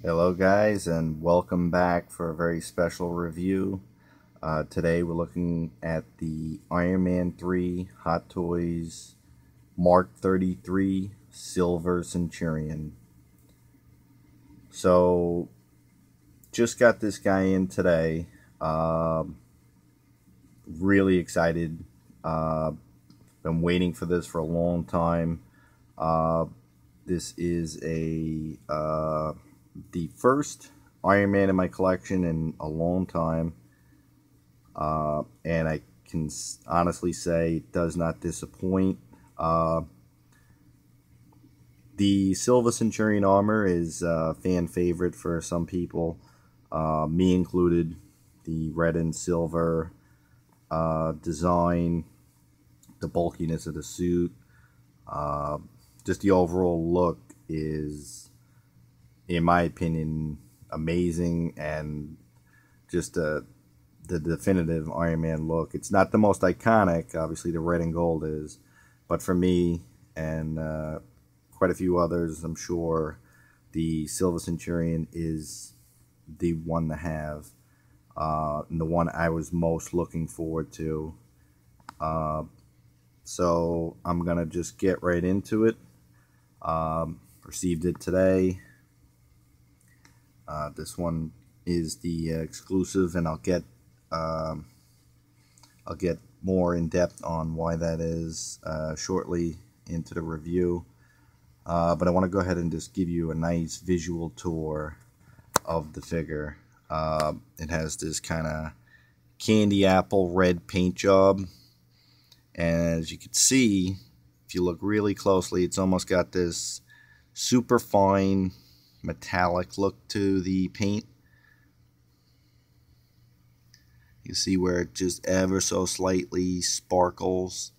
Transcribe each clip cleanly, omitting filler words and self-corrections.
Hello guys, and welcome back for a very special review. Today we're looking at the Ironman 3 Hot Toys Mark 33 Silver Centurion. So just got this guy in today. Really excited. Been waiting for this for a long time. This is the first Iron Man in my collection in a long time, and I can honestly say it does not disappoint. The Silver Centurion armor is a fan favorite for some people, me included. The red and silver design, the bulkiness of the suit, just the overall look is, in my opinion, amazing, and just the definitive Iron Man look. It's not the most iconic, obviously the red and gold is, but for me and quite a few others, I'm sure, the Silver Centurion is the one to have, and the one I was most looking forward to. So I'm gonna just get right into it. Received it today. This one is the exclusive, and I'll get more in depth on why that is shortly into the review. But I want to go ahead and just give you a nice visual tour of the figure. It has this kind of candy apple red paint job, and as you can see, if you look really closely, it's almost got this super fine metallic look to the paint. You see where it just ever so slightly sparkles.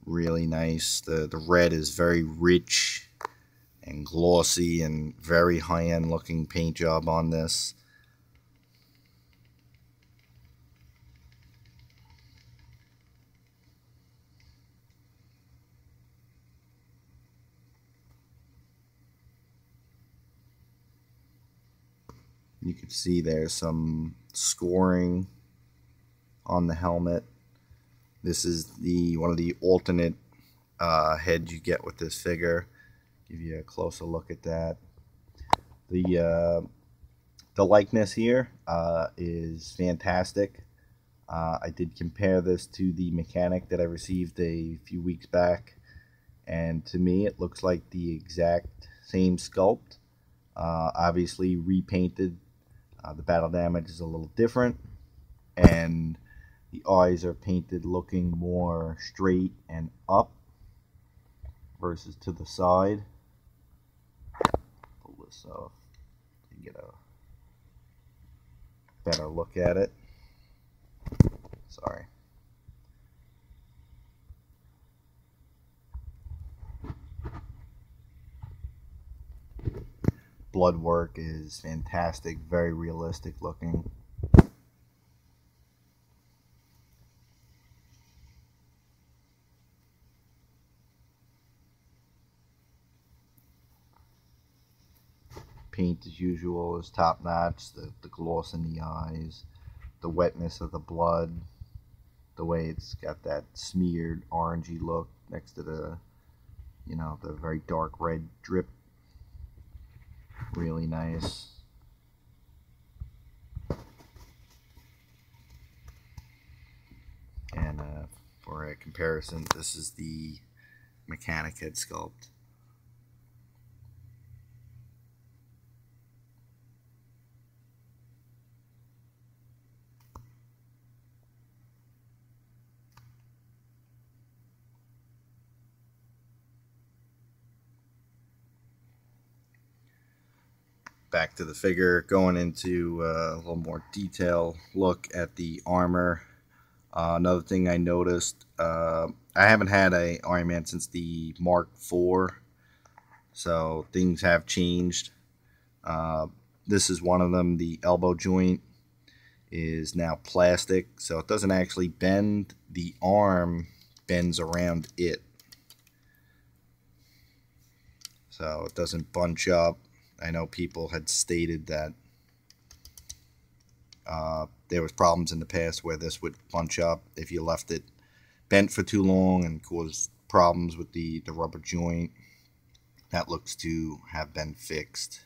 Really nice. The red is very rich and glossy, and very high-end looking paint job on this. You can see there's some scoring on the helmet. This is one of the alternate heads you get with this figure. Give you a closer look at that. The likeness here is fantastic. I did compare this to the mechanic that I received a few weeks back, and to me it looks like the exact same sculpt. Obviously repainted. The battle damage is a little different, and the eyes are painted looking more straight and up versus to the side. Pull this off and get a better look at it. Sorry. Blood work is fantastic, very realistic looking. Paint as usual is top notch. The gloss in the eyes, the wetness of the blood, the way it's got that smeared orangey look next to the very dark red drip. Really nice. And for a comparison, this is the mechanic head sculpt. Back to the figure, going into a little more detail look at the armor. Another thing I noticed, I haven't had a Iron Man since the Mark IV, so things have changed. This is one of them. The elbow joint is now plastic, so it doesn't actually bend. The arm bends around it. so it doesn't bunch up. I know people had stated that there was problems in the past where this would bunch up if you left it bent for too long and cause problems with the rubber joint. That looks to have been fixed,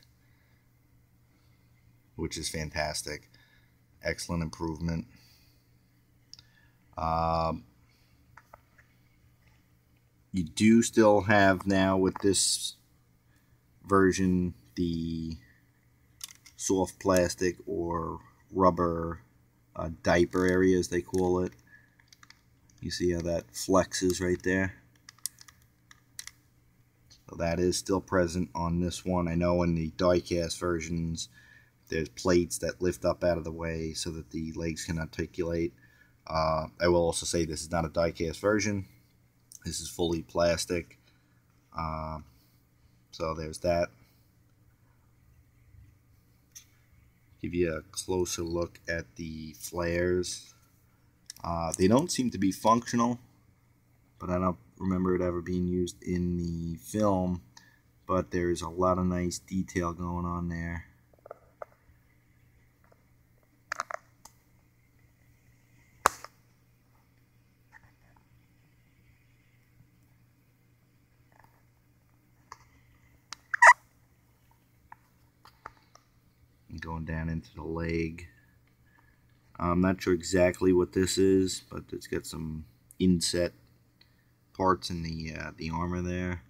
which is fantastic. Excellent improvement. You do still have now with this version the soft plastic or rubber diaper area, as they call it. You see how that flexes right there? So that is still present on this one. I know in the die-cast versions there's plates that lift up out of the way so that the legs can articulate. I will also say this is not a die-cast version. This is fully plastic. So there's that. Give you a closer look at the flares. They don't seem to be functional, but I don't remember it ever being used in the film. But there's a lot of nice detail going on there. Going down into the leg. I'm not sure exactly what this is, but it's got some inset parts in the armor there.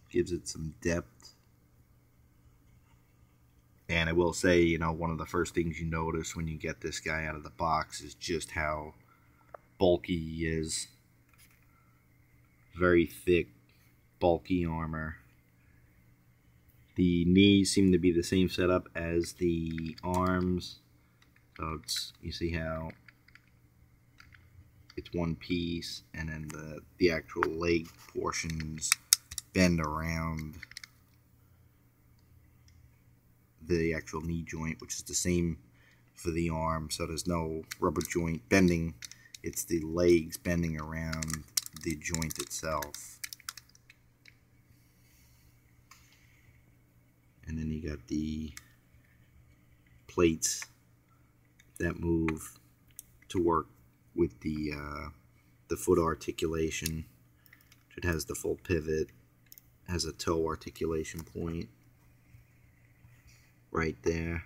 Gives it some depth. And I will say, you know, one of the first things you notice when you get this guy out of the box is just how bulky he is. Very thick, bulky armor. The knees seem to be the same setup as the arms. So you see how it's one piece, and then the actual leg portions bend around the actual knee joint, which is the same for the arm. So there's no rubber joint bending. It's the legs bending around the joint itself. And then you got the plates that move to work with the foot articulation. It has the full pivot, has a toe articulation point right there.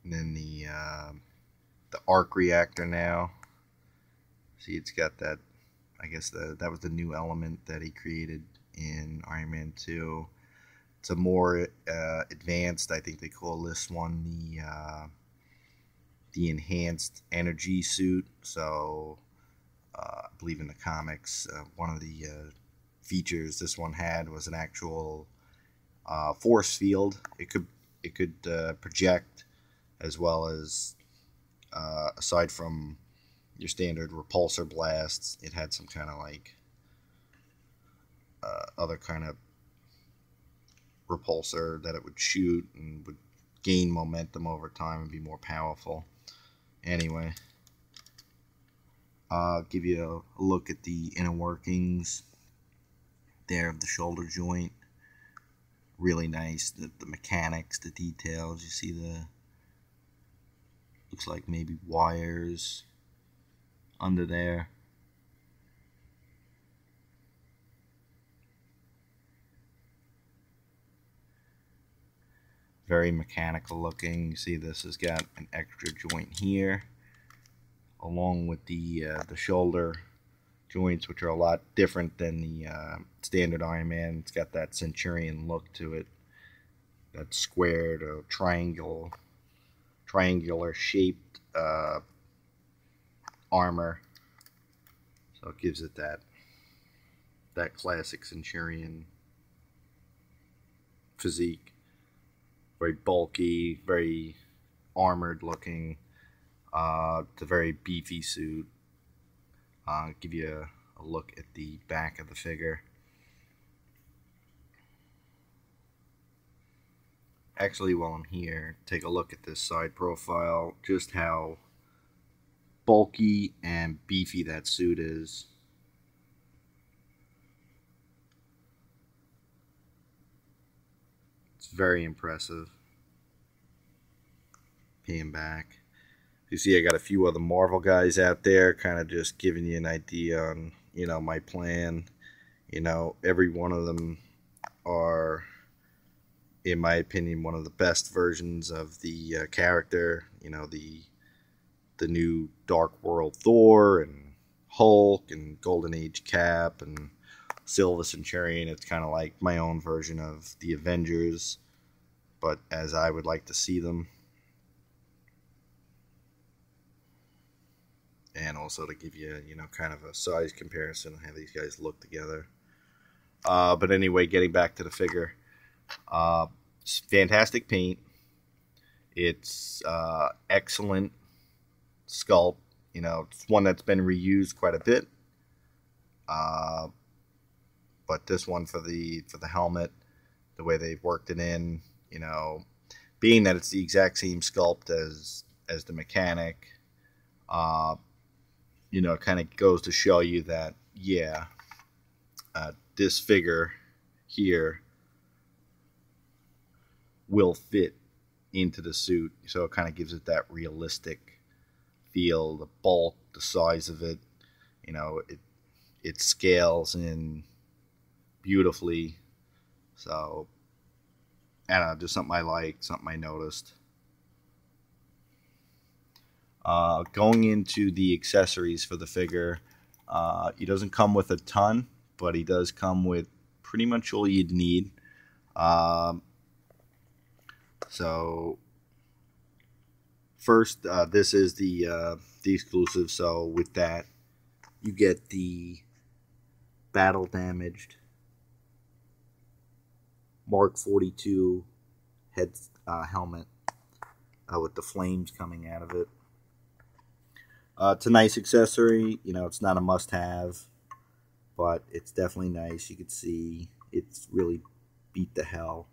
And then the arc reactor now. See, it's got that, I guess that was the new element that he created in Iron Man 2. It's a more advanced, I think they call this one the enhanced energy suit. So I believe in the comics, one of the features this one had was an actual force field. It could project, as well as aside from your standard repulsor blasts, it had some kind of like other kind of repulsor that it would shoot and would gain momentum over time and be more powerful. Anyway, I'll give you a look at the inner workings there of the shoulder joint. Really nice, the mechanics, the details. You see looks like maybe wires under there. Very mechanical looking. You see this has got an extra joint here, along with the shoulder joints, which are a lot different than the standard Iron Man. It's got that Centurion look to it, that squared or triangular shaped armor. So it gives it that classic Centurion physique. Very bulky, very armored looking. It's a very beefy suit. I'll give you a look at the back of the figure. Actually, while I'm here, take a look at this side profile, just how bulky and beefy that suit is. It's very impressive. Paying back. You see, I got a few other Marvel guys out there, kind of just giving you an idea on, my plan. Every one of them are, in my opinion, one of the best versions of the character. The new Dark World Thor and Hulk and Golden Age Cap and Silver Centurion. It's kind of like my own version of the Avengers, but as I would like to see them. And also to give you, kind of a size comparison of how these guys look together. But anyway, getting back to the figure. It's fantastic paint. It's excellent sculpt. It's one that's been reused quite a bit. But this one for the helmet, the way they've worked it in, being that it's the exact same sculpt as the mechanic, it kind of goes to show you that, this figure here will fit into the suit. So it kind of gives it that realistic feel, the bulk, the size of it. It scales in beautifully. So, I don't know, just something I liked, something I noticed. Going into the accessories for the figure, he doesn't come with a ton, but he does come with pretty much all you'd need. So first, this is the exclusive. So with that, you get the battle damaged Mark 42 head helmet with the flames coming out of it. It's a nice accessory. It's not a must-have, but it's definitely nice. You can see it's really beat to hell.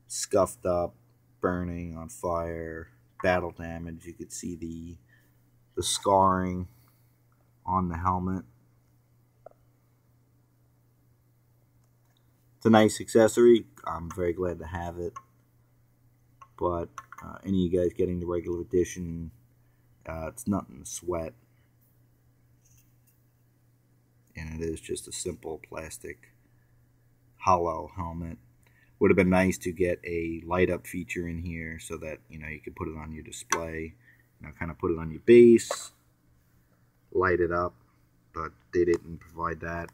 Scuffed up, burning, on fire, battle damage. You could see the scarring on the helmet. It's a nice accessory. I'm very glad to have it. But any of you guys getting the regular edition, it's nothing to sweat. And it is just a simple plastic hollow helmet. Would have been nice to get a light up feature in here so that you could put it on your display, kind of put it on your base, light it up, but they didn't provide that.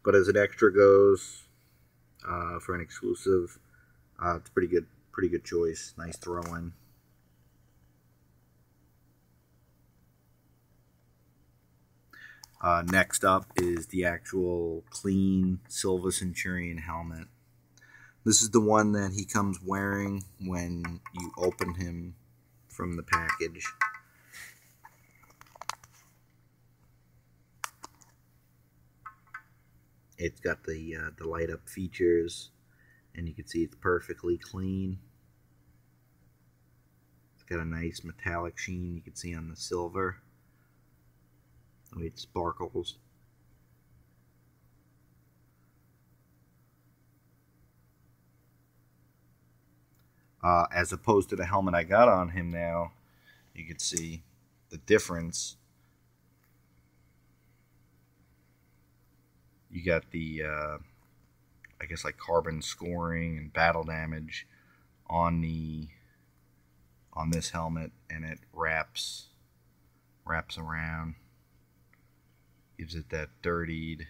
But as an extra goes, for an exclusive, it's pretty good choice. Nice throw in. Next up is the actual clean Silver Centurion helmet. This is the one that he comes wearing when you open him from the package. It's got the light up features, and you can see it's perfectly clean. It's got a nice metallic sheen you can see on the silver. The way it sparkles. As opposed to the helmet I got on him now, you can see the difference. You got the, I guess, like carbon scoring and battle damage on this helmet, and it wraps around. Gives it that dirtied,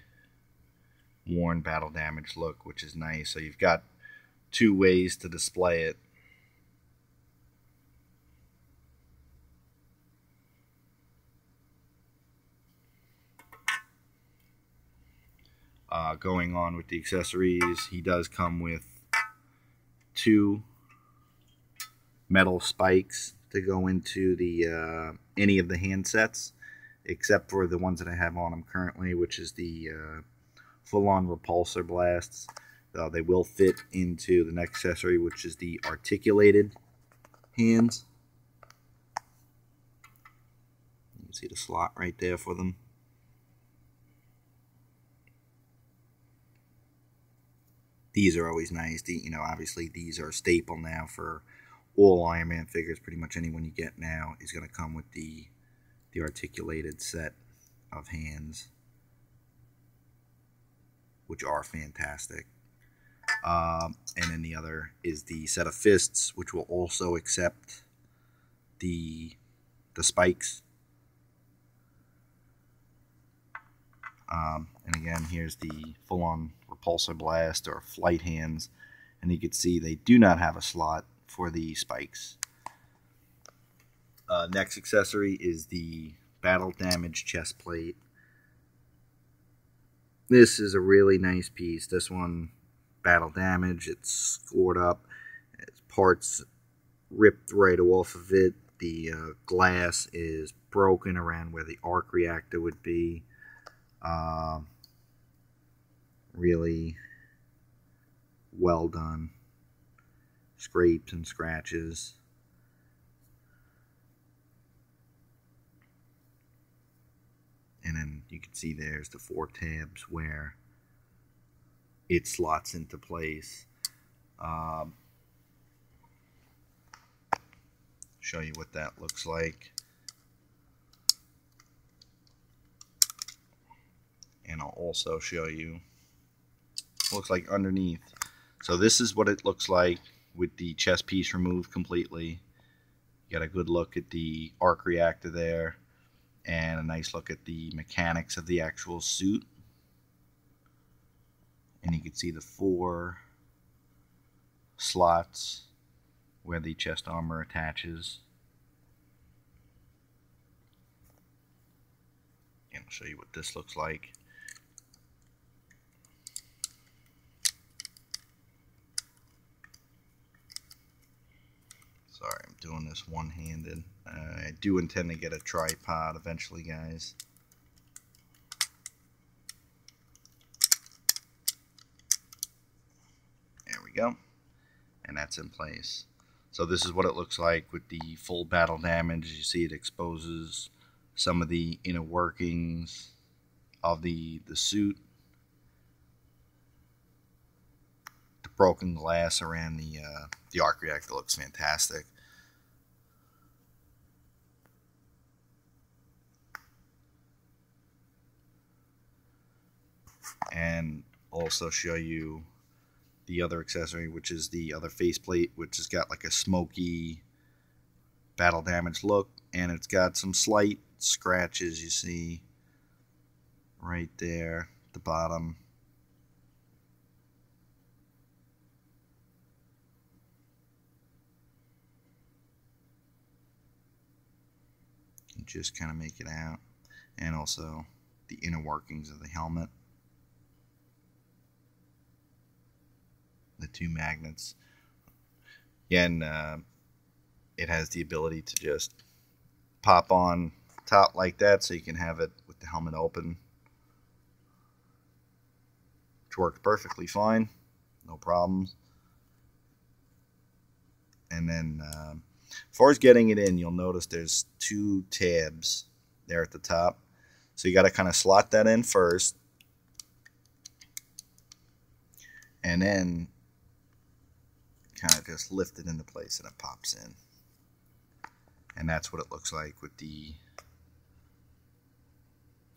worn battle damage look, which is nice. So you've got two ways to display it. Going on with the accessories, he does come with two metal spikes to go into the any of the handsets, except for the ones that I have on them currently, which is the full-on repulsor blasts. They will fit into the next accessory, which is the articulated hands. See the slot right there for them. These are always nice. Obviously these are a staple now for all Ironman figures. Pretty much anyone you get now is going to come with the articulated set of hands, which are fantastic. And then the other is the set of fists, which will also accept the spikes. And again, here's the full-on repulsor blast or flight hands, and you can see they do not have a slot for the spikes. Next accessory is the battle damage chest plate. This is a really nice piece. This one, battle damage, it's scored up, it's parts ripped right off of it. The glass is broken around where the arc reactor would be. Really well done. Scrapes and scratches. And then you can see there's the 4 tabs where it slots into place. Show you what that looks like. And I'll also show you what it looks like underneath. So this is what it looks like with the chest piece removed completely. You got a good look at the arc reactor there, and a nice look at the mechanics of the actual suit. And you can see the 4 slots where the chest armor attaches. And I'll show you what this looks like. Sorry, I'm doing this one-handed. I do intend to get a tripod eventually, guys. There we go. And that's in place. So this is what it looks like with the full battle damage. You see it exposes some of the inner workings of the suit. The broken glass around the arc reactor looks fantastic. And also show you the other accessory, which is the other faceplate, which has got like a smoky battle damage look, and it's got some slight scratches you see right there at the bottom. You just kind of make it out, and also the inner workings of the helmet. The 2 magnets. Again, it has the ability to just pop on top like that, so you can have it with the helmet open, which works perfectly fine, no problems. And then as far as getting it in, you'll notice there's 2 tabs there at the top, so you got to kind of slot that in first, and then kind of just lift it into place and it pops in. And that's what it looks like with the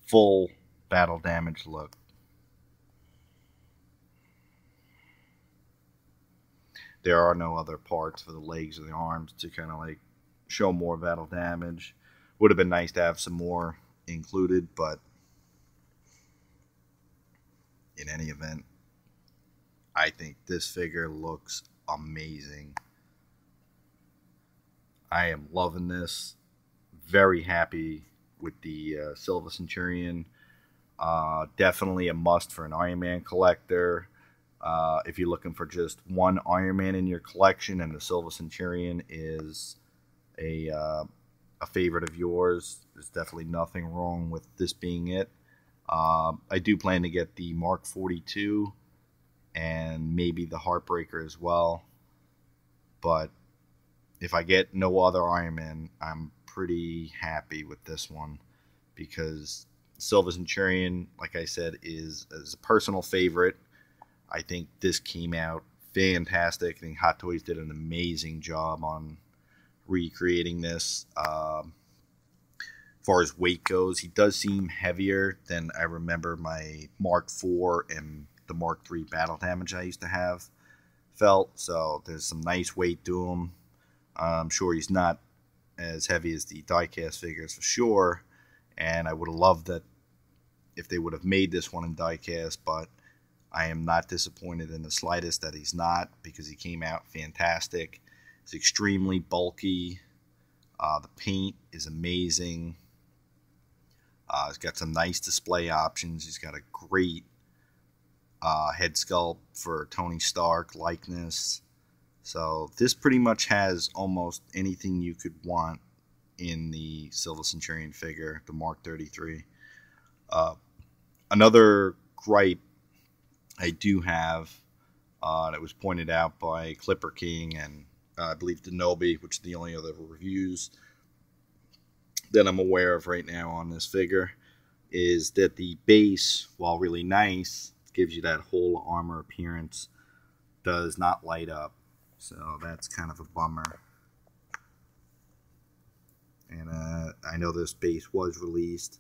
full battle damage look. There are no other parts for the legs or the arms to kind of like show more battle damage. Would have been nice to have some more included, but in any event, I think this figure looks amazing. I am loving this. Very happy with the Silver Centurion. Definitely a must for an Ironman collector. If you're looking for just one Ironman in your collection and the Silver Centurion is a favorite of yours, there's definitely nothing wrong with this being it. I do plan to get the Mark 42 and maybe the Heartbreaker as well. But if I get no other Ironman, I'm pretty happy with this one. because Silver Centurion, like I said, is a personal favorite. I think this came out fantastic. I think Hot Toys did an amazing job on recreating this. As far as weight goes, he does seem heavier than I remember my Mark IV and the Mark III battle damage I used to have felt. So there's some nice weight to him. I'm sure he's not as heavy as the diecast figures for sure. And I would have loved that if they would have made this one in diecast, but I am not disappointed in the slightest that he's not, because he came out fantastic. It's extremely bulky. The paint is amazing. He's got some nice display options. He's got a great head sculpt for Tony Stark likeness. So this pretty much has almost anything you could want in the Silver Centurion figure, the Mark 33. Another gripe I do have that was pointed out by Clipper King and I believe Denobi, which are the only other reviews that I'm aware of right now on this figure, is that the base, while really nice, gives you that whole armor appearance, does not light up. So that's kind of a bummer. And I know this base was released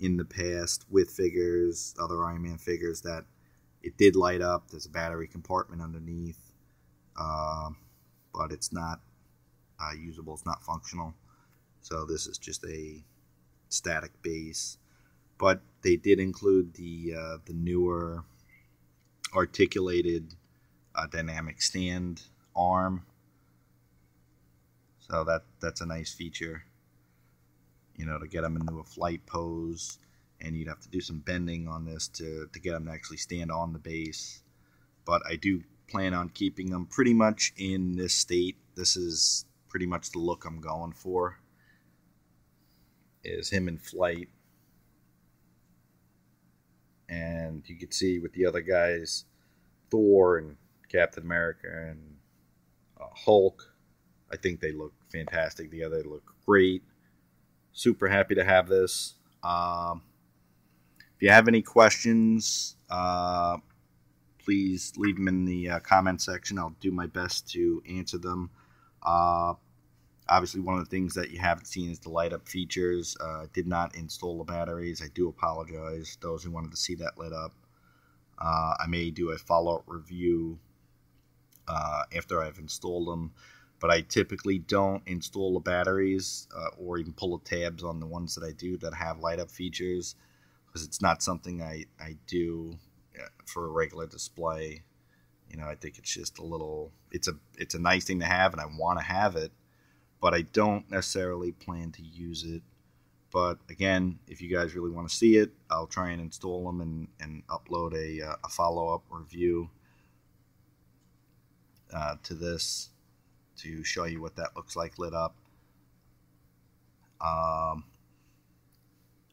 in the past with figures, other Iron Man figures, that it did light up. There's a battery compartment underneath, but it's not usable. It's not functional. So this is just a static base. But they did include the newer articulated dynamic stand arm. So that's a nice feature, you know, to get them into a flight pose. And you'd have to do some bending on this to get them to actually stand on the base. But I do plan on keeping them pretty much in this state. This is pretty much the look I'm going for, is him in flight. And you can see with the other guys, Thor and Captain America and Hulk, I think they look fantastic together. They look great. Super happy to have this. If you have any questions, please leave them in the comment section. I'll do my best to answer them. Obviously, one of the things that you haven't seen is the light-up features. Did not install the batteries. I do apologize, those who wanted to see that lit up. I may do a follow-up review after I've installed them. But I typically don't install the batteries or even pull the tabs on the ones that I do that have light-up features, because it's not something I do for a regular display. You know, I think it's just a little, it's a nice thing to have, and I want to have it, but I don't necessarily plan to use it. But again, if you guys really want to see it, I'll try and install them and upload a follow-up review to this, to show you what that looks like lit up.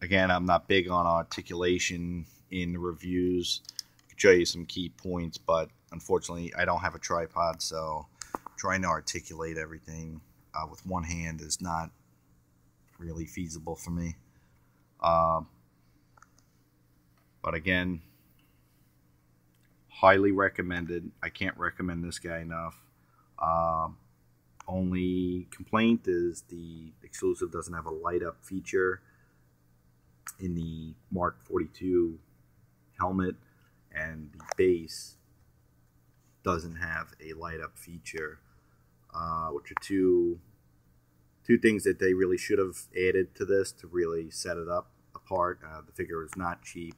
Again, I'm not big on articulation in the reviews. I could show you some key points, but unfortunately I don't have a tripod, so trying to articulate everything with one hand is not really feasible for me. But again, highly recommended. I can't recommend this guy enough. Only complaint is the exclusive doesn't have a light up feature in the Mark 42 helmet, and the base doesn't have a light up feature, which are two things that they really should have added to this to really set it up apart. The figure is not cheap,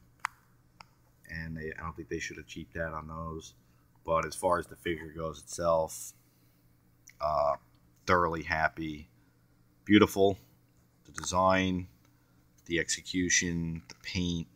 and I don't think they should have cheaped out on those. But as far as the figure goes itself, thoroughly happy. Beautiful. The design, the execution, the paint,